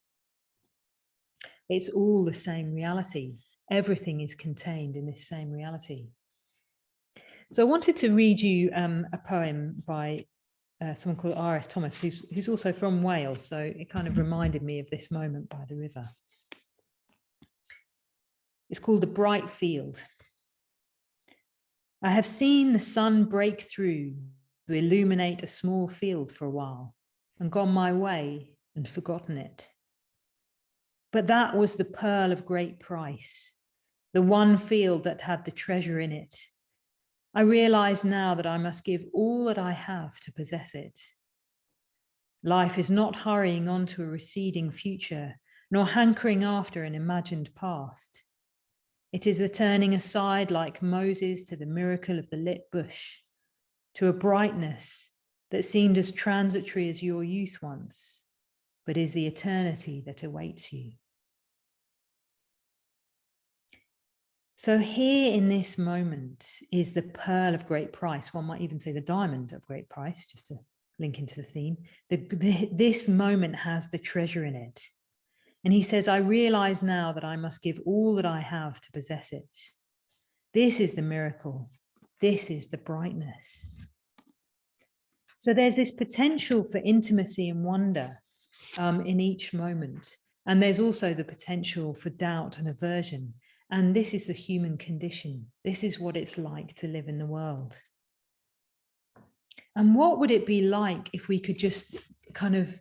It's all the same reality. Everything is contained in this same reality. So I wanted to read you a poem by someone called R.S. Thomas, who's also from Wales. So it kind of reminded me of this moment by the river. It's called The Bright Field. I have seen the sun break through to illuminate a small field for a while, and gone my way and forgotten it. But that was the pearl of great price, the one field that had the treasure in it. I realize now that I must give all that I have to possess it. Life is not hurrying on to a receding future, nor hankering after an imagined past. It is the turning aside like Moses to the miracle of the lit bush, to a brightness that seemed as transitory as your youth once, but is the eternity that awaits you. So here in this moment is the pearl of great price. One might even say the diamond of great price, just to link into the theme. This moment has the treasure in it. And he says, I realize now that I must give all that I have to possess it. This is the miracle. This is the brightness. So there's this potential for intimacy and wonder in each moment. And there's also the potential for doubt and aversion. And this is the human condition. This is what it's like to live in the world. And what would it be like if we could just kind of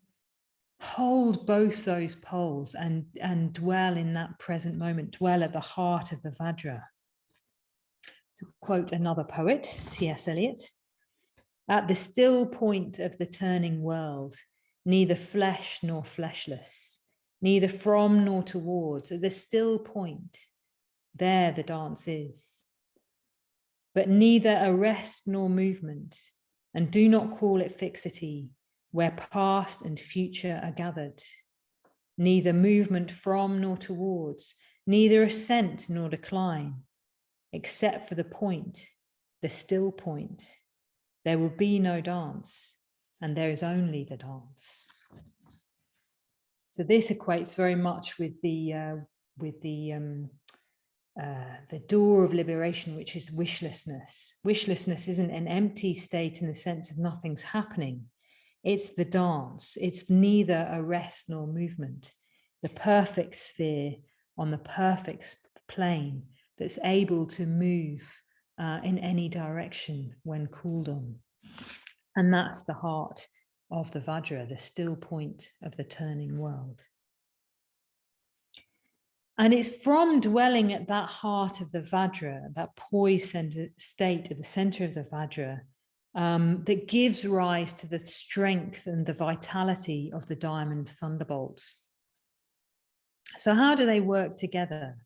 hold both those poles and dwell in that present moment, dwell at the heart of the Vajra? To quote another poet, T.S. Eliot, at the still point of the turning world, neither flesh nor fleshless, neither from nor towards, at the still point, there the dance is. But neither arrest nor movement, and do not call it fixity, where past and future are gathered. Neither movement from nor towards, neither ascent nor decline, except for the point, the still point. There will be no dance, and there is only the dance. So this equates very much with the door of liberation, which is wishlessness. Wishlessness isn't an empty state in the sense of nothing's happening. It's the dance. It's neither a rest nor movement. The perfect sphere on the perfect plane that's able to move in any direction when called on. And that's the heart of the Vajra, the still point of the turning world. And it's from dwelling at that heart of the Vajra, that poised state at the center of the Vajra, that gives rise to the strength and the vitality of the Diamond Thunderbolt. So how do they work together?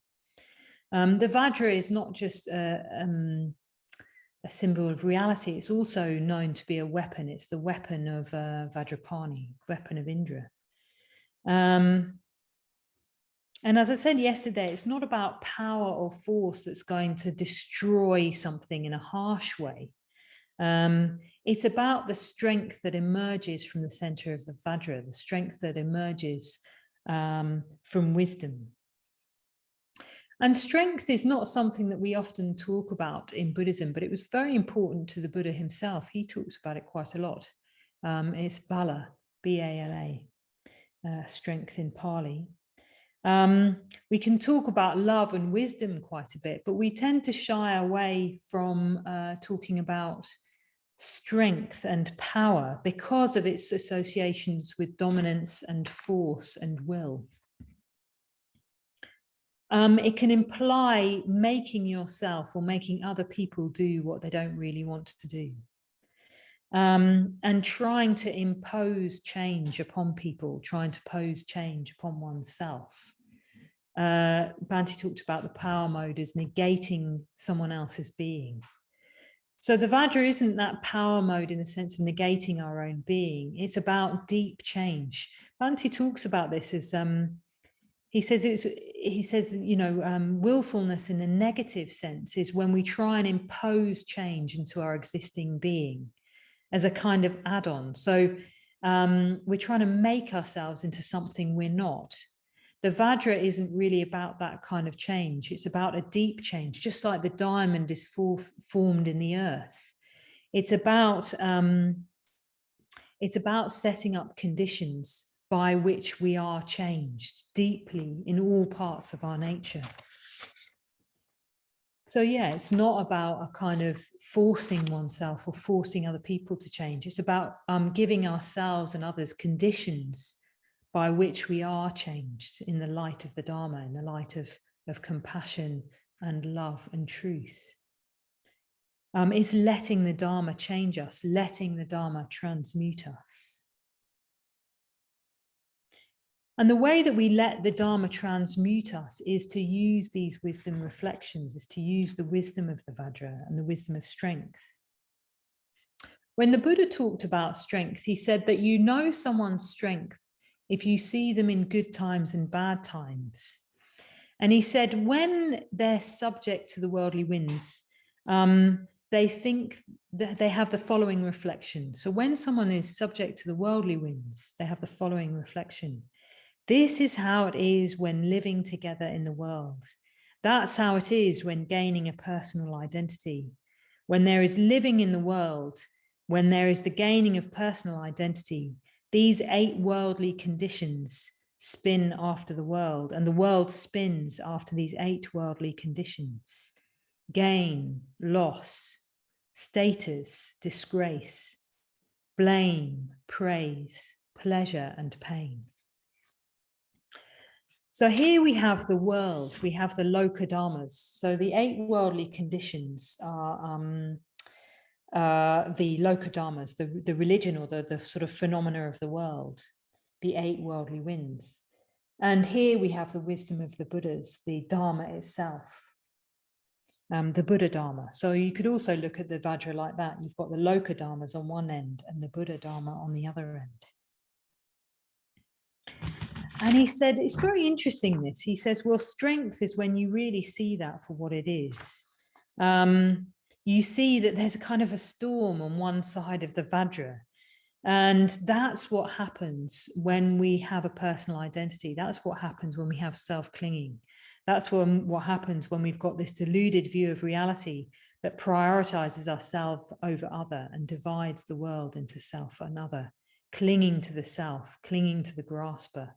The Vajra is not just a symbol of reality, it's also known to be a weapon. It's the weapon of Vajrapani, weapon of Indra. And as I said yesterday, it's not about power or force that's going to destroy something in a harsh way. It's about the strength that emerges from the center of the Vajra, the strength that emerges from wisdom. And strength is not something that we often talk about in Buddhism, but it was very important to the Buddha himself. He talks about it quite a lot. It's bala, B-A-L-A, strength in Pali. We can talk about love and wisdom quite a bit, but we tend to shy away from talking about strength and power because of its associations with dominance and force and will. It can imply making yourself or making other people do what they don't really want to do. And trying to impose change upon people, trying to pose change upon oneself. Bhante talked about the power mode as negating someone else's being. So the Vajra isn't that power mode in the sense of negating our own being. It's about deep change. Bhante talks about this as he says, you know, willfulness in the negative sense is when we try and impose change into our existing being as a kind of add-on. So we're trying to make ourselves into something we're not. The Vajra isn't really about that kind of change. It's about a deep change, just like the diamond is formed in the earth. It's about setting up conditions by which we are changed deeply in all parts of our nature. So yeah, it's not about a kind of forcing oneself or forcing other people to change. It's about giving ourselves and others conditions by which we are changed in the light of the Dharma, in the light of compassion and love and truth. It's letting the Dharma change us, letting the Dharma transmute us. And the way that we let the Dharma transmute us is to use these wisdom reflections, is to use the wisdom of the Vajra and the wisdom of strength. When the Buddha talked about strength, he said that you know someone's strength if you see them in good times and bad times. And he said when they're subject to the worldly winds, they think that they have the following reflection. So when someone is subject to the worldly winds, they have the following reflection. This is how it is when living together in the world. That's how it is when gaining a personal identity. When there is living in the world, when there is the gaining of personal identity, these 8 worldly conditions spin after the world, and the world spins after these 8 worldly conditions. Gain, loss, status, disgrace, blame, praise, pleasure, and pain. So here we have the world, we have the loka dharmas. So the 8 worldly conditions are the loka dharmas, the religion or the sort of phenomena of the world, the 8 worldly winds. And here we have the wisdom of the Buddhas, the Dharma itself, the Buddha Dharma. So you could also look at the Vajra like that. You've got the loka dharmas on one end and the Buddha Dharma on the other end. And he said, it's very interesting this. He says, well, strength is when you really see that for what it is. you see that there's a kind of a storm on one side of the Vajra. And that's what happens when we have a personal identity. That's what happens when we have self-clinging. That's what happens when we've got this deluded view of reality that prioritizes ourselves over other and divides the world into self and other, clinging to the self, clinging to the grasper.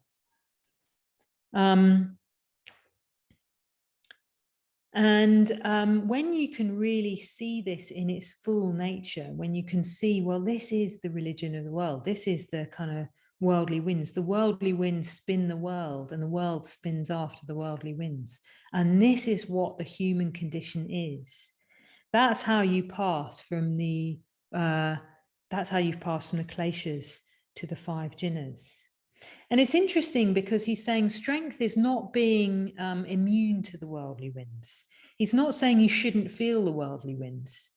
When you can really see this in its full nature, when you can see, well, this is the religion of the world, this is the kind of worldly winds. The worldly winds spin the world, and the world spins after the worldly winds. And this is what the human condition is. That's how you pass from the kleshas to the 5 jhanas. And it's interesting because he's saying strength is not being immune to the worldly winds. He's not saying you shouldn't feel the worldly winds.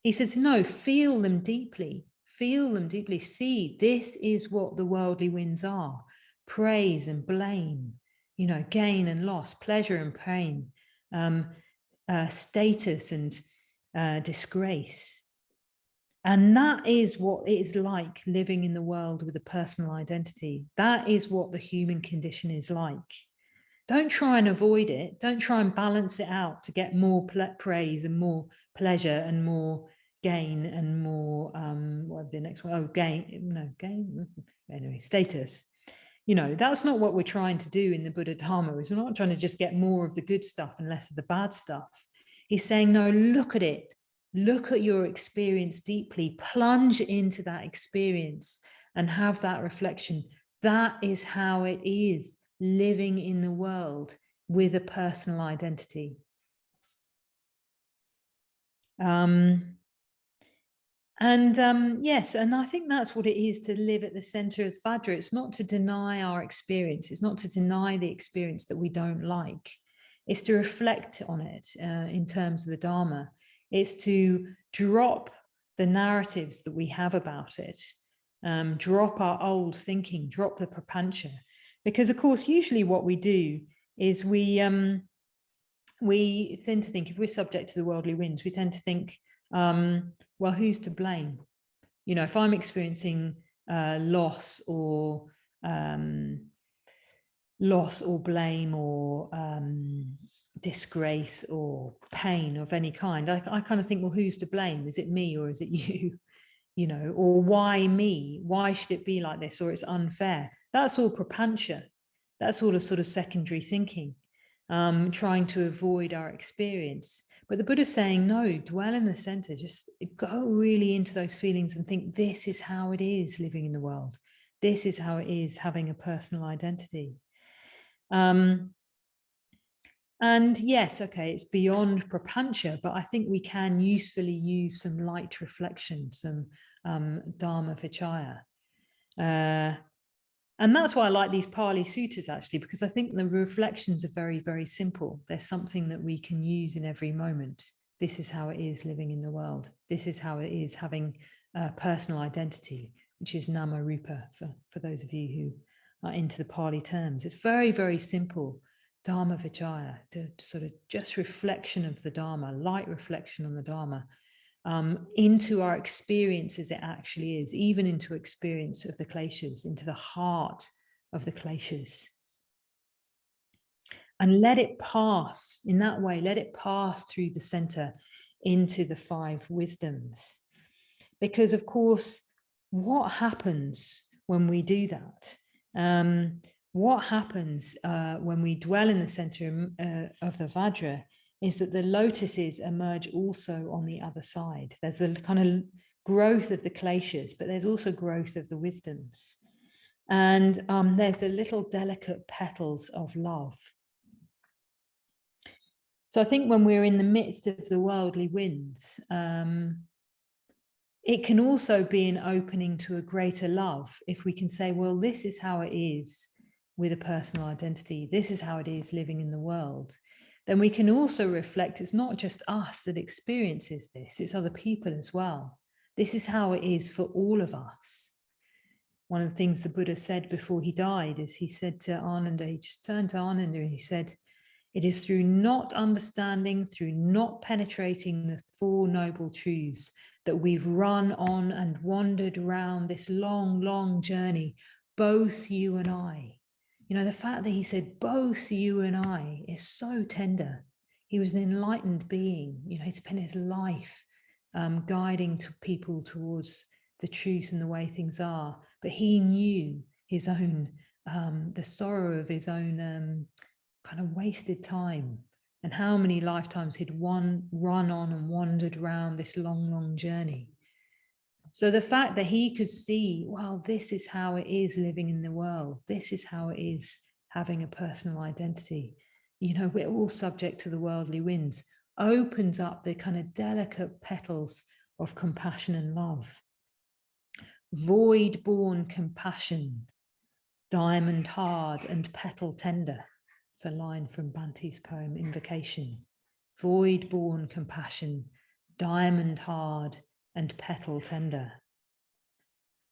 He says, no, feel them deeply. Feel them deeply. See, this is what the worldly winds are. Praise and blame, you know, gain and loss, pleasure and pain, status and disgrace. And that is what it is like living in the world with a personal identity. That is what the human condition is like. Don't try and avoid it. Don't try and balance it out to get more praise and more pleasure and more gain and more, what the next one? Oh, gain. Anyway, status. You know, that's not what we're trying to do in the Buddha Dharma. We're not trying to just get more of the good stuff and less of the bad stuff. He's saying, no, look at it. Look at your experience deeply, plunge into that experience and have that reflection. That is how it is living in the world with a personal identity. Yes, and I think that's what it is to live at the center of Vajra. It's not to deny our experience. It's not to deny the experience that we don't like. It's to reflect on it in terms of the Dharma. It's to drop the narratives that we have about it, drop our old thinking, drop the prapancha. Because, of course, usually what we do is we tend to think, if we're subject to the worldly winds, we tend to think, well, who's to blame? You know, if I'm experiencing loss or blame or disgrace or pain of any kind, I kind of think, well, who's to blame? Is it me or is it you? You know, or why me? Why should it be like this? Or it's unfair. That's all prapancha. That's all a sort of secondary thinking, trying to avoid our experience. But the Buddha's saying, no, dwell in the center, just go really into those feelings and think, this is how it is living in the world. This is how it is having a personal identity. And yes, okay, it's beyond prapancha, but I think we can usefully use some light reflection, some dharma vichaya. And that's why I like these Pali suttas, actually, because I think the reflections are very, very simple. There's something that we can use in every moment. This is how it is living in the world. This is how it is having a personal identity, which is nama rupa, for those of you who are into the Pali terms. It's very, very simple. Dharma vichaya, to sort of just reflection of the Dharma, light reflection on the Dharma, into our experience as it actually is, even into experience of the kleshas, into the heart of the kleshas. And let it pass in that way, let it pass through the center into the 5 wisdoms. Because, of course, what happens when we do that? What happens when we dwell in the center of the Vajra is that the lotuses emerge also on the other side. There's the kind of growth of the kleshas, but there's also growth of the wisdoms. And there's the little delicate petals of love. So I think when we're in the midst of the worldly winds, it can also be an opening to a greater love if we can say, well, this is how it is with a personal identity. This is how it is living in the world. Then we can also reflect, it's not just us that experiences this, it's other people as well. This is how it is for all of us. One of the things the Buddha said before he died is he said to Ananda, he just turned to Ananda and he said, It is through not understanding, through not penetrating the Four Noble Truths, that we've run on and wandered around this long, long journey, both you and I. You know, the fact that he said, both you and I, is so tender. He was an enlightened being. You know, he'd spent his life guiding people towards the truth and the way things are. But he knew his own, the sorrow of his own kind of wasted time, and how many lifetimes he'd run on and wandered around this long, long journey. So the fact that he could see, well, this is how it is living in the world. This is how it is having a personal identity. You know, we're all subject to the worldly winds, opens up the kind of delicate petals of compassion and love. Void-born compassion, diamond hard and petal tender. It's a line from Bante's poem, Invocation. Void-born compassion, diamond hard and petal tender.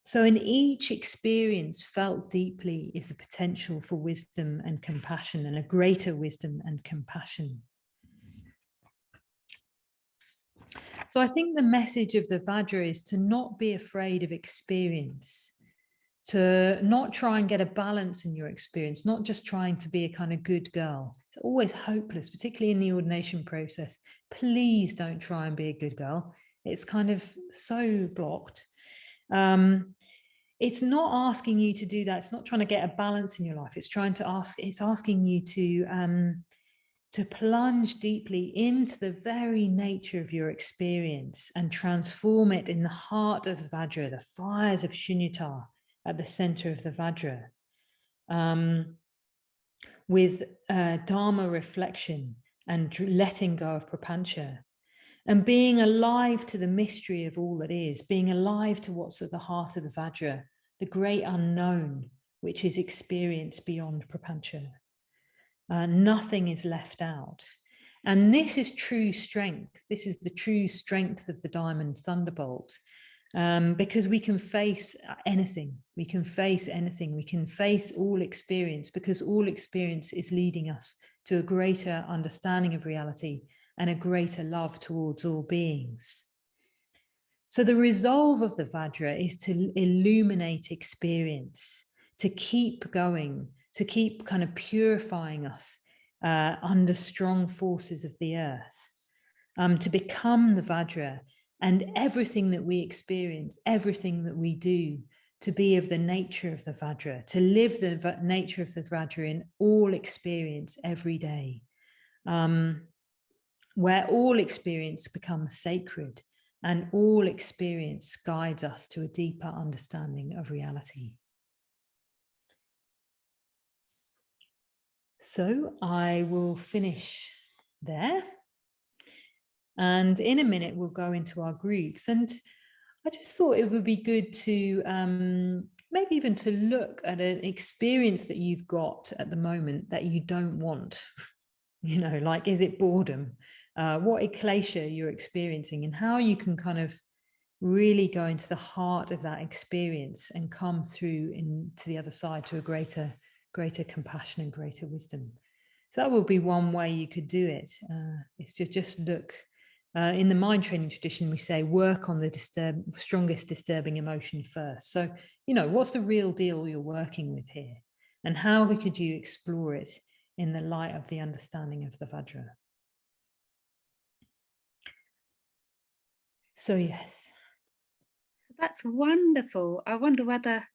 So in each experience felt deeply is the potential for wisdom and compassion, and a greater wisdom and compassion. So I think the message of the Vajra is to not be afraid of experience, to not try and get a balance in your experience, not just trying to be a kind of good girl. It's always hopeless, particularly in the ordination process. Please don't try and be a good girl. It's kind of so blocked. It's not asking you to do that. It's not trying to get a balance in your life. It's asking you to plunge deeply into the very nature of your experience and transform it in the heart of the Vajra, the fires of Shunyata at the center of the Vajra, with Dharma reflection and letting go of prapancha, and being alive to the mystery of all that is, being alive to what's at the heart of the Vajra, the great unknown, which is experience beyond prapancha. Nothing is left out. And this is true strength. This is the true strength of the Diamond Thunderbolt. Because we can face anything. We can face anything. We can face all experience, because all experience is leading us to a greater understanding of reality and a greater love towards all beings. So the resolve of the Vajra is to illuminate experience, to keep going, to keep kind of purifying us under strong forces of the earth, to become the Vajra, and everything that we experience, everything that we do, to be of the nature of the Vajra, to live the nature of the Vajra in all experience every day, where all experience becomes sacred and all experience guides us to a deeper understanding of reality. So I will finish there. And in a minute, we'll go into our groups. And I just thought it would be good to maybe even to look at an experience that you've got at the moment that you don't want. You know, like, is it boredom? What eklasha you're experiencing, and how you can kind of really go into the heart of that experience and come through into the other side to a greater compassion and greater wisdom. So that would be one way you could do it. It's to just look. In the mind training tradition, we say work on the strongest disturbing emotion first. So, you know, what's the real deal you're working with here? And how could you explore it in the light of the understanding of the Vajra? So, yes. That's wonderful. I wonder whether,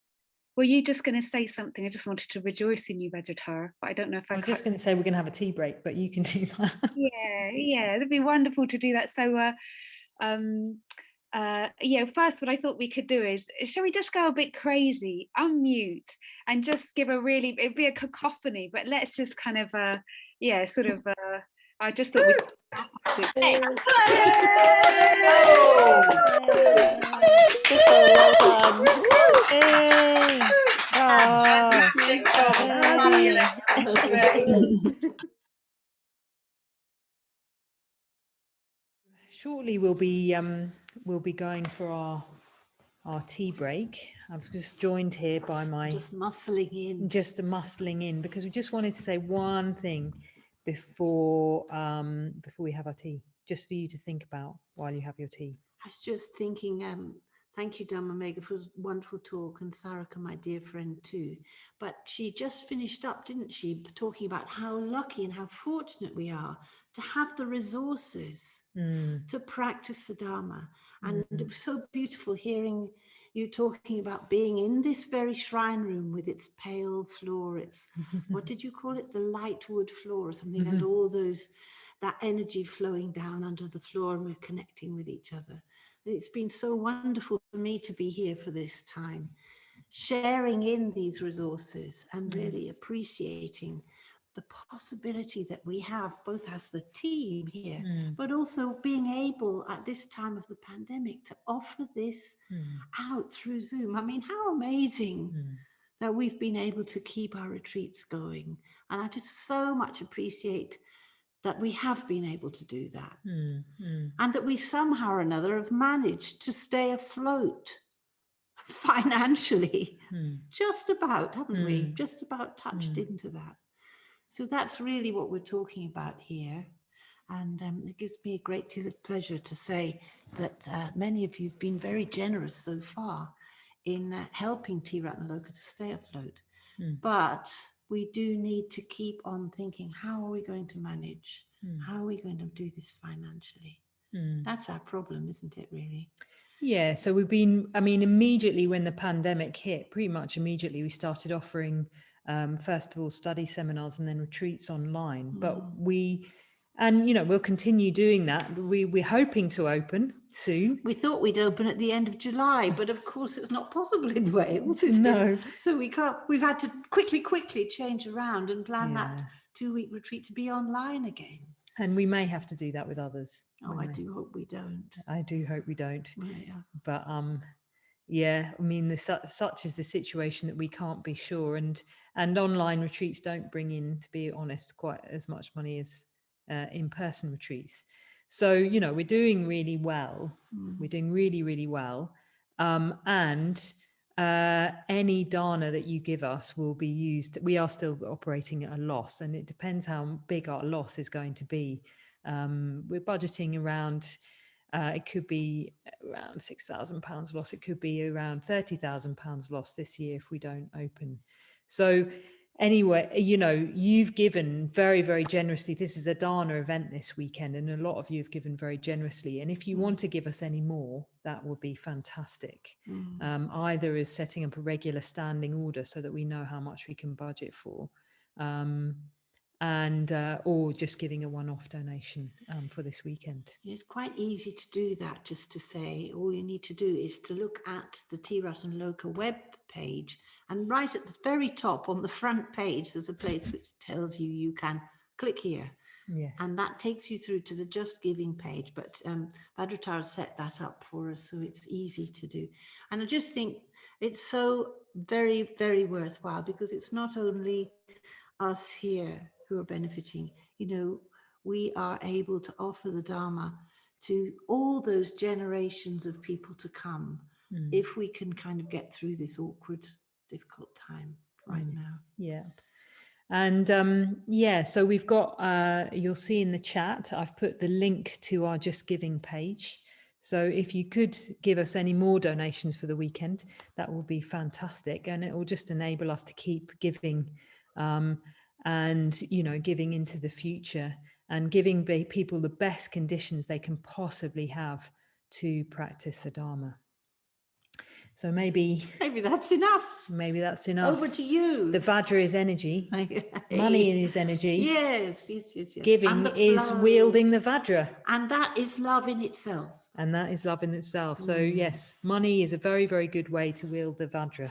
were you just going to say something? I just wanted to rejoice in you, Vajratara, but I don't know if I was just going to say we're going to have a tea break, but you can do that. Yeah, it'd be wonderful to do that. So, first what I thought we could do is, shall we just go a bit crazy, unmute, and just give a really, it'd be a cacophony, but let's just kind of, I just thought we could. Shortly we'll be going for our tea break. I've just joined here by my just muscling in because we just wanted to say one thing. before we have our tea, just for you to think about while you have your tea. I was just thinking, thank you, Dhamma Megha, for a wonderful talk, and Saraka, my dear friend, too. But she just finished up, didn't she, talking about how lucky and how fortunate we are to have the resources to practice the Dharma. And it was so beautiful hearing you talking about being in this very shrine room with its pale floor, its, what did you call it? The light wood floor or something, and all those, that energy flowing down under the floor, and we're connecting with each other. And it's been so wonderful for me to be here for this time, sharing in these resources and really appreciating the possibility that we have, both as the team here, but also being able at this time of the pandemic to offer this out through Zoom. I mean, how amazing that we've been able to keep our retreats going. And I just so much appreciate that we have been able to do that. And that we somehow or another have managed to stay afloat financially. Just about, haven't we? Just about touched into that. So that's really what we're talking about here. And it gives me a great deal of pleasure to say that many of you have been very generous so far in helping Tiratanaloka to stay afloat. But we do need to keep on thinking, how are we going to manage? How are we going to do this financially? That's our problem, isn't it, really? Yeah, so we've been, I mean, immediately when the pandemic hit, pretty much immediately we started offering, first of all, study seminars and then retreats online. But and, you know, we'll continue doing that. We're hoping to open soon. We thought we'd open at the end of July, but of course it's not possible in Wales, is No. it? So we can't, we've had to quickly change around and plan that 2-week retreat to be online again. And we may have to do that with others. Oh, I do hope we don't. I do hope we don't. Yeah. But yeah, I mean, such is the situation that we can't be sure. And online retreats don't bring in, to be honest, quite as much money as in-person retreats. So, you know, we're doing really well. We're doing really, really well. And any dana that you give us will be used. We are still operating at a loss, and it depends how big our loss is going to be. We're budgeting around, it could be around £6,000 loss. It could be around £30,000 loss this year if we don't open. So anyway, you know, you've given very, very generously. This is a dana event this weekend, and a lot of you have given very generously. And if you want to give us any more, that would be fantastic. Either as setting up a regular standing order so that we know how much we can budget for, and or just giving a one-off donation for this weekend. It's quite easy to do that, just to say all you need to do is to look at the Tiratanaloka web page, and right at the very top on the front page there's a place which tells you you can click here. Yes. And that takes you through to the Just Giving page, but Vajratara set that up for us, so it's easy to do. And I just think it's so very, very worthwhile, because it's not only us here who are benefiting. You know, we are able to offer the Dharma to all those generations of people to come, if we can kind of get through this awkward, difficult time right now. Yeah. And yeah, so we've got, you'll see in the chat, I've put the link to our Just Giving page. So if you could give us any more donations for the weekend, that will be fantastic. And it will just enable us to keep giving, and, you know, giving into the future and giving people the best conditions they can possibly have to practice the Dharma. So maybe that's enough. Maybe that's enough. Over to you. The Vajra is energy. Money is energy. Yes. Giving is wielding the Vajra. And that is love in itself. And that is love in itself. So yes, money is a very, very good way to wield the Vajra.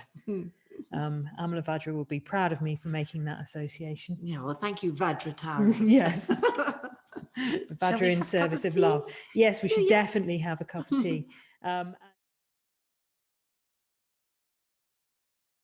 Amala Vajra will be proud of me for making that association. Yeah, well, thank you, Vajratara. Yes. The Vajra in service of love. Yes, we should definitely have a cup of tea.